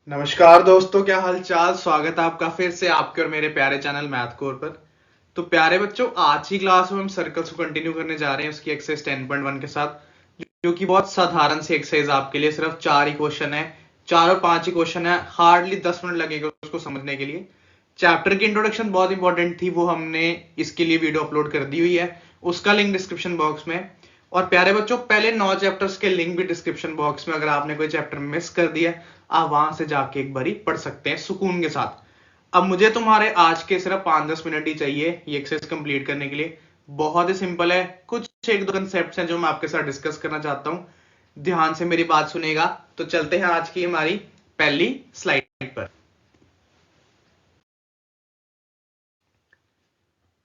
नमस्कार दोस्तों, क्या हाल चाल। स्वागत है आपका फिर से आपके और मेरे प्यारे चैनल मैथ कोर पर। तो प्यारे बच्चों, आज की क्लास में हम सर्कल्स को कंटिन्यू करने जा रहे हैं उसकी एक्सरसाइज 10.1 के साथ, जो कि बहुत साधारण सी एक्सरसाइज आपके लिए। सिर्फ 4 ही क्वेश्चन है, 4 और 5 ही क्वेश्चन है। हार्डली 10 मिनट लगेगा उसको समझने के लिए। चैप्टर की इंट्रोडक्शन बहुत इंपॉर्टेंट थी, वो हमने इसके लिए वीडियो अपलोड कर दी हुई है, उसका लिंक डिस्क्रिप्शन बॉक्स में। और प्यारे बच्चों, पहले 9 चैप्टर्स के लिंक भी डिस्क्रिप्शन बॉक्स में, अगर आपने कोई चैप्टर मिस कर दिया आप वहां से जाके एक बारी पढ़ सकते हैं सुकून के साथ। अब मुझे तुम्हारे आज के सिर्फ 5-10 मिनट ही चाहिए ये एक्सरसाइज कंप्लीट करने के लिए। बहुत ही सिंपल है, कुछ एक दो कंसेप्ट हैं जो मैं आपके साथ डिस्कस करना चाहता हूं। ध्यान से मेरी बात सुनेगा। तो चलते हैं आज की हमारी पहली स्लाइड पर।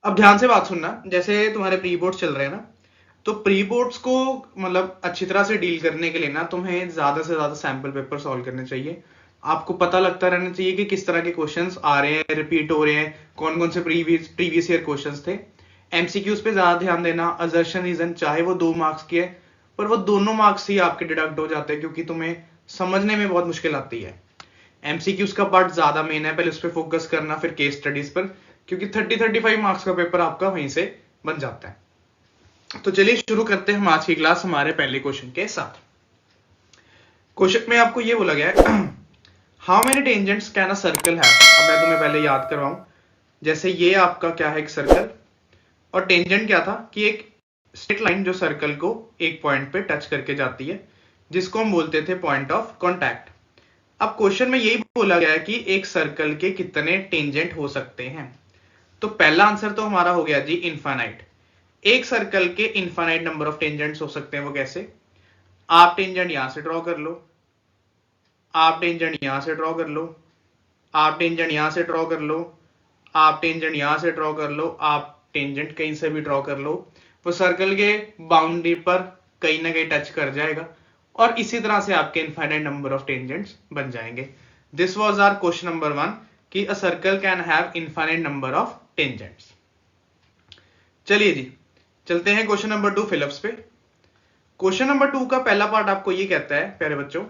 अब ध्यान से बात सुनना। जैसे तुम्हारे प्री बोर्ड्स चल रहे हैं ना, तो प्री बोर्ड्स को मतलब अच्छी तरह से डील करने के लिए ना तुम्हें ज्यादा से ज्यादा सैंपल पेपर सॉल्व करने चाहिए। आपको पता लगता रहना चाहिए कि किस तरह के क्वेश्चंस आ रहे हैं, रिपीट हो रहे हैं, कौन कौन से प्रीवियस ईयर क्वेश्चंस थे। एमसीक्यूज पे ज्यादा ध्यान देना। असर्शन रीजन चाहे वो 2 मार्क्स की है, पर वो दोनों मार्क्स ही आपके डिडक्ट हो जाते हैं, क्योंकि तुम्हें समझने में बहुत मुश्किल आती है। एमसीक्यूज का पार्ट ज्यादा मेन है, पहले उस पर फोकस करना, फिर केस स्टडीज पर, क्योंकि 30-35 मार्क्स का पेपर आपका वहीं से बन जाता है। तो चलिए शुरू करते हैं हम आज की क्लास हमारे पहले क्वेश्चन के साथ। क्वेश्चन में आपको ये बोला गया है, how many tangents can a circle है। अब मैं तुम्हें पहले याद करवाऊं। जैसे ये आपका क्या है, एक सर्कल, और टेंजेंट क्या था कि एक स्ट्रेट लाइन जो सर्कल को एक पॉइंट पे टच करके जाती है, जिसको हम बोलते थे पॉइंट ऑफ कॉन्टैक्ट। अब क्वेश्चन में यही बोला गया है कि एक सर्कल के कितने टेंजेंट हो सकते हैं। तो पहला आंसर तो हमारा हो गया जी इनफाइनाइट। एक सर्कल के इनफाइनाइट नंबर ऑफ टेंजेंट्स हो सकते हैं। वो कैसे? आप टेंजेंट यहां से ड्रॉ कर लो, आप टेंजेंट यहां से ड्रॉ कर लो, आप टेंजेंट यहां से ड्रॉ कर लो, आप टेंजेंट यहां से ड्रॉ कर लो, आप टेंजेंट कहीं से भी ड्रॉ कर लो, वो सर्कल के बाउंड्री पर कहीं ना कहीं टच कर जाएगा, और इसी तरह से आपके इनफाइनाइट नंबर ऑफ टेंजेंट्स बन जाएंगे। This was our question number 1 कि a circle can have infinite number of tangents. चलिए जी, चलते हैं क्वेश्चन नंबर 2 फिलअप्स पे। क्वेश्चन नंबर 2 का पहला पार्ट आपको ये कहता है प्यारे बच्चों,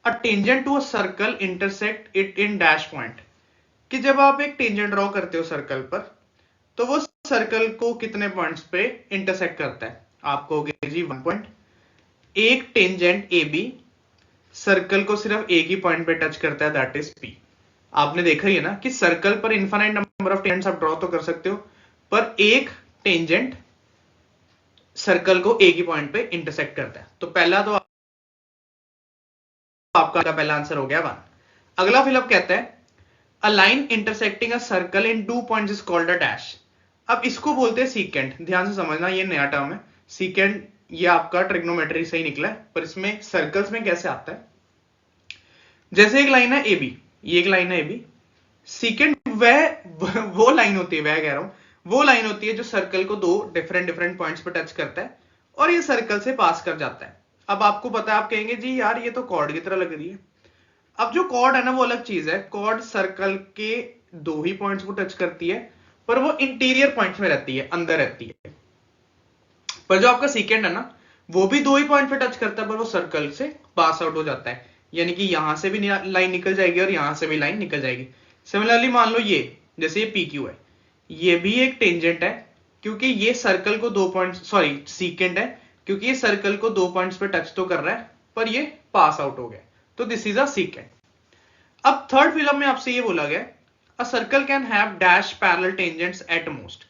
a tangent to a circle intersect it in dash point. कि जब आप एक टेंजेंट ड्रॉ करते हो सर्कल पर, तो वो सर्कल को कितने पॉइंट्स पे इंटरसेक्ट करता है। आपको हो गया जी 1 पॉइंट। एक टेंजेंट ए बी सर्कल को सिर्फ एक ही पॉइंट पे टच करता है, दैट इज पी। आपने देखा ही है ना कि सर्कल पर इनफाइनाइट नंबर ऑफ टेंजेंट्स आप ड्रॉ तो कर सकते हो, पर एक टेंजेंट सर्कल को एक ही पॉइंट पे इंटरसेक्ट करता है। तो पहला तो आपका पहला आंसर हो गया 1। अगला फिलअप कहता है, a line intersecting a circle in 2 points is called a dash. अब इसको बोलते हैं सीकेंट। ध्यान से समझना, ये नया टर्म है सीकेंट। ये आपका ट्रिग्नोमेट्री से ही निकला है, पर इसमें सर्कल्स में कैसे आता है। जैसे एक लाइन है ए बी, ये एक लाइन है ए बी। सीकेंट वह वो लाइन होती है, वह कह रहा हूं, वो लाइन होती है जो सर्कल को दो डिफरेंट डिफरेंट पॉइंट्स पर टच करता है और ये सर्कल से पास कर जाता है। अब आपको पता है, आप कहेंगे जी यार ये तो कॉर्ड की तरह लग रही है। अब जो कॉर्ड है ना, वो अलग चीज है। कॉर्ड सर्कल के दो ही पॉइंट्स को टच करती है, पर वो इंटीरियर पॉइंट्स में रहती है, अंदर रहती है। पर जो आपका सीकेंड है ना, वो भी दो ही पॉइंट पे टच करता है, पर वो सर्कल से पास आउट हो जाता है। यानी कि यहां से भी लाइन निकल जाएगी और यहां से भी लाइन निकल जाएगी। सिमिलरली मान लो ये, जैसे ये पी क्यू है, ये भी एक टेंजेंट है, क्योंकि ये सर्कल को दो पॉइंट, सॉरी सीकेंड है, क्योंकि ये सर्कल को दो पॉइंट्स पे टच तो कर रहा है, पर ये पास आउट हो गया। तो दिस इज अ सीकेंड। अब थर्ड फिल्म में आपसे ये बोला गया, अ circle can have dash parallel tangents at most.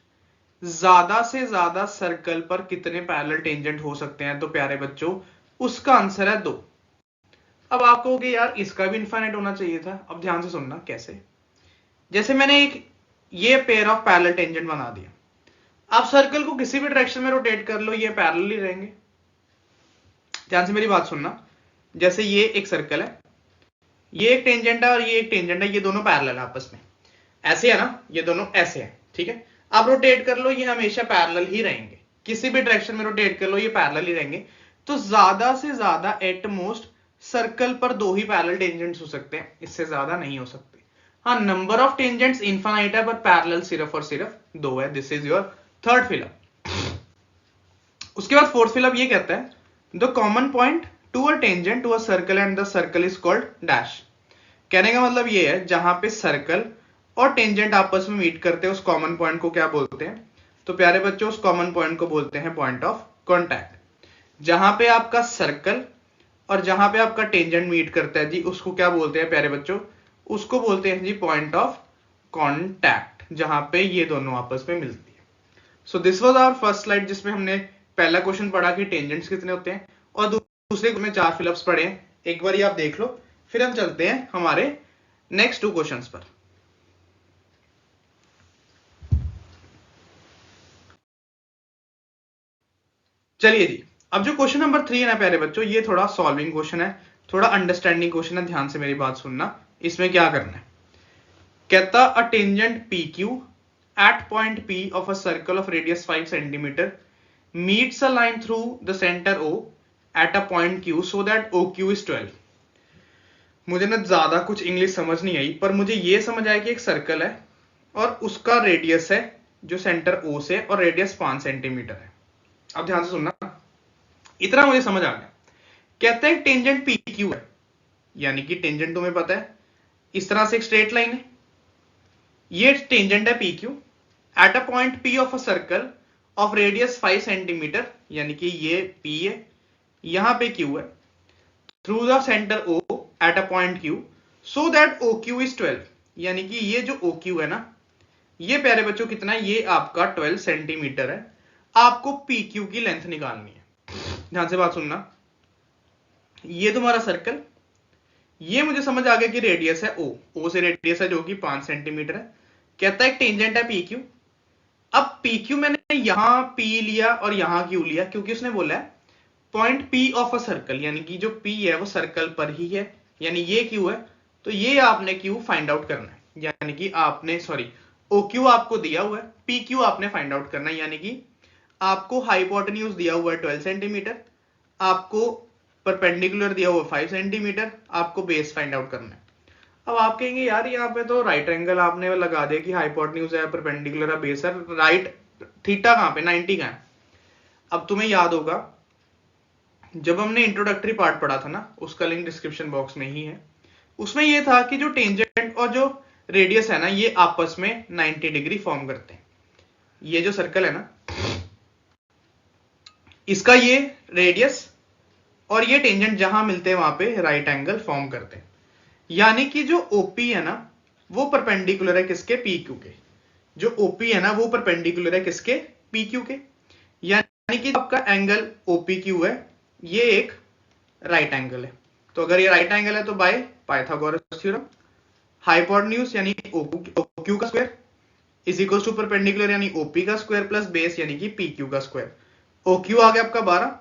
ज्यादा से ज्यादा सर्कल पर कितने पैरेलल टेंजेंट हो सकते हैं। तो प्यारे बच्चों, उसका आंसर है 2। अब आप कहोगे यार इसका भी इनफाइनाइट होना चाहिए था। अब ध्यान से सुनना कैसे। जैसे मैंने एक ये पेयर ऑफ पैरेलल टेंजेंट बना दिया, आप सर्कल को किसी भी डायरेक्शन में रोटेट कर लो, ये पैरेलल ही रहेंगे। ध्यान से मेरी बात सुनना। जैसे ये एक सर्कल है, ये एक टेंजेंट है और ये एक टेंजेंट है, ये दोनों पैरेलल है आपस में, ऐसे है ना, ये दोनों ऐसे है, ठीक है। आप रोटेट कर लो, ये हमेशा पैरेलल ही रहेंगे, किसी भी डायरेक्शन में रोटेट कर लो ये पैरेलल ही रहेंगे। तो ज्यादा से ज्यादा एट मोस्ट सर्कल पर दो ही पैरेलल टेंजेंट्स हो सकते हैं, इससे ज्यादा नहीं हो सकते। हाँ, नंबर ऑफ टेंजेंट्स इनफाइनाइट है, पर पैरेलल सिर्फ और सिर्फ 2 है। This is your third fill up. उसके बाद फोर्थ फिलअप ये कहता है, the common point to a tangent to a circle and the circle is called dash. कहने का मतलब ये है जहां पे सर्कल और टेंजेंट आपस में मीट करते हैं उस कॉमन पॉइंट को क्या बोलते हैं? तो प्यारे बच्चों उस कॉमन पॉइंट को बोलते हैं पॉइंट ऑफ कॉन्टैक्ट। जहां पे आपका सर्कल और जहां पे आपका टेंजेंट मीट करता है जी उसको क्या बोलते हैं प्यारे बच्चों? उसको बोलते हैं जी पॉइंट ऑफ कॉन्टैक्ट, जहां पे ये दोनों आपस में मिलती है। So this was our first slide जिसमें हमने पहला क्वेश्चन पढ़ा कि टेंजेंट्स कितने होते हैं और दूसरे में 4 फिलअप्स पढ़े हैं। एक बार ये आप देख लो, फिर हम चलते हैं हमारे नेक्स्ट 2 क्वेश्चंस पर। चलिए जी, अब जो क्वेश्चन नंबर 3 है ना प्यारे बच्चों, ये थोड़ा सॉल्विंग क्वेश्चन है, थोड़ा अंडरस्टैंडिंग क्वेश्चन है। ध्यान से मेरी बात सुनना। इसमें क्या करना है, कहता a tangent P Q at point P of a circle of radius 5 centimetre meets a line through the center O at a point Q so that OQ is 12। मुझे ना ज्यादा कुछ इंग्लिश समझ नहीं आई, पर मुझे ये समझ आया कि एक सर्कल है और उसका रेडियस है जो सेंटर O से, और रेडियस 5 सेंटीमीटर है। अब ध्यान से सुनना, इतना मुझे समझ आ गया। कहता है टेंजेंट पी क्यू है, यानी कि टेंजेंट तुम्हें पता है इस तरह से एक स्ट्रेट लाइन है, ये टेंजेंट है P Q at a point P of a circle of radius 5 centimetre, यानी कि ये P है, यहां पे Q है, through the centre O at a point Q so that OQ is 12। यानी कि ये जो OQ है ना, ये प्यारे बच्चों कितना है, ये आपका 12 सेंटीमीटर है। आपको PQ की लेंथ निकालनी है। ध्यान से बात सुनना, ये तुम्हारा सर्कल, ये मुझे समझ आ गया कि रेडियस है O से रेडियस है जो कि 5 सेंटीमीटर है। कहता है टेंजेंट है PQ। अब PQ मैंने यहां P लिया और यहां Q लिया क्योंकि उसने बोला है point P of a circle, यानी कि जो P है वो सर्कल पर ही है, यानी ये Q है, तो ये आपने Q फाइंड आउट करना है। यानी कि आपने OQ आपको दिया हुआ है, PQ आपने फाइंड आउट करना है। यानी कि आपको हाइपोटेन्यूज दिया हुआ है 12 सेंटीमीटर, आपको परपेंडिकुलर दिया हुआ 5 सेंटीमीटर, आपको बेस फाइंड आउट करना है। अब आप कहेंगे यार यहाँ पे तो राइट एंगल आपने लगा दिया कि हाइपोटेन्यूज है, परपेंडिकुलर है, बेस है, राइट थीटा कहां पे, 90 कहां है? अब तुम्हें याद होगा जब हमने इंट्रोडक्टरी पार्ट पढ़ा था ना, उसका लिंक डिस्क्रिप्शन बॉक्स में ही है। उसमें यह था कि जो टेंजेंट और जो रेडियस है ना, ये आपस में 90 डिग्री फॉर्म करते हैं। ये जो सर्कल है ना, इसका ये रेडियस और ये टेंजेंट जहां मिलते हैं वहां पे राइट एंगल फॉर्म करते हैं। यानी कि जो ओपी है ना, वो परपेंडिकुलर है किसके, पी क्यू के। जो ओपी है ना वो परपेंडिकुलर है किसके, पी क्यू के। यानी कि आपका एंगल ओपी क्यू है, ये एक राइट एंगल है। तो अगर ये राइट एंगल है तो बाय पाइथागोरस थ्योरम हाइपोटेन्यूज यानी OQ का square is equal to perpendicular यानी OP का स्क्वायर प्लस बेस यानी कि PQ का स्क्वायर। OQ आ गया आपका 12,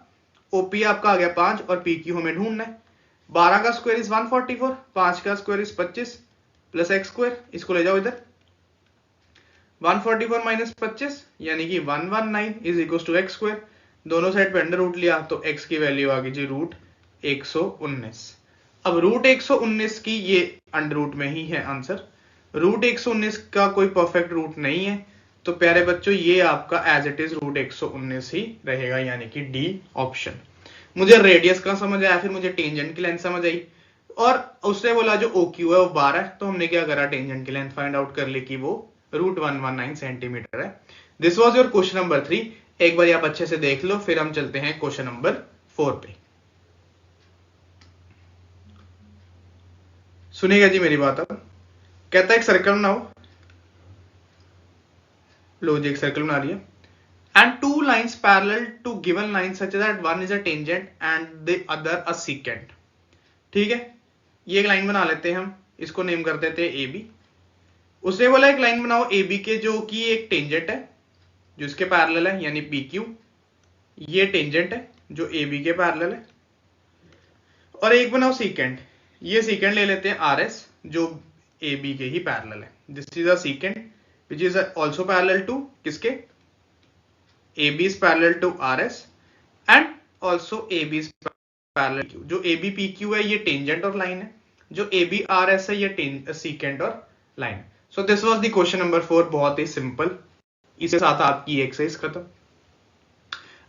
OP आपका आ गया 5 और PQ हमें ढूंढना है। 12 का स्क्वायर इज 144, 5 का square is 25 plus x square, इसको ले जाओ इधर। 144 माइनस 25 यानी कि 119 is equal to x square. दोनों साइड पे अंडर रूट लिया तो x की वैल्यू आ गई जी रूट 119। अब रूट 119 की ये अंडर रूट में ही है आंसर। रूट 119 का कोई परफेक्ट रूट नहीं है, तो प्यारे बच्चों ये आपका एज इट इज रूट 119 ही रहेगा, यानी कि डी ऑप्शन। मुझे रेडियस का समझ आया, फिर मुझे टेंजेंट की लेंथ समझ आई, और उसने बोला जो OQ है वो 12 है, तो हमने क्या करा, टेंजेंट की लेंथ फाइंड आउट कर ली कि वो रूट 119 सेंटीमीटर है। This was your question number 3। एक बार आप अच्छे से देख लो, फिर हम चलते हैं क्वेश्चन नंबर 4 पे। सुनिएगा जी मेरी बात। अब कहता है एक सर्कल बनाओ, लो जी एक सर्कल बना लिया, and two lines parallel to given line such that one is a tangent and the other a secant। ठीक है, ये एक लाइन बना लेते हैं हम, इसको नेम कर देते हैं AB। उसने बोला एक लाइन बनाओ AB के जो कि एक टेंजेंट है जो इसके पैरेलल है यानी PQ, ये टेंजेंट है जो AB के पैरेलल है, और एक बनाओ सीकेंट, ये सीकेंट ले लेते हैं RS जो AB के ही पैरेलल है। This is a secant which is also parallel to किसके, AB is parallel to RS and also AB is parallel to Q। जो AB PQ है ये टेंजेंट और लाइन है, जो AB RS है ये सीकेंट और line. So this was the question number 4, बहुत ही सिंपल। इसके साथ आपकी एक्सरसाइज खत्म।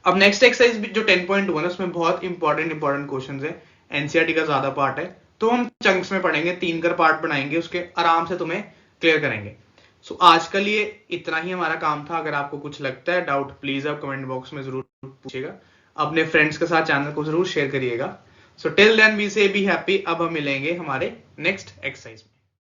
अब नेक्स्ट एक्सरसाइज जो 10.1 है उसमें बहुत इंपॉर्टेंट क्वेश्चंस है, एनसीईआरटी का ज्यादा पार्ट है, तो हम चंक्स में पढ़ेंगे, 3 कर पार्ट बनाएंगे उसके, आराम से तुम्हें क्लियर करेंगे। सो आज के लिए इतना ही हमारा काम था। अगर आपको कुछ लगता है डाउट, प्लीज आप कमेंट बॉक्स में जरूर पूछिएगा। अपने फ्रेंड्स के साथ चैनल को जरूर शेयर करिएगा। सो टिल देन वी से बी हैप्पी। अब हम मिलेंगे हमारे नेक्स्ट एक्सरसाइज में।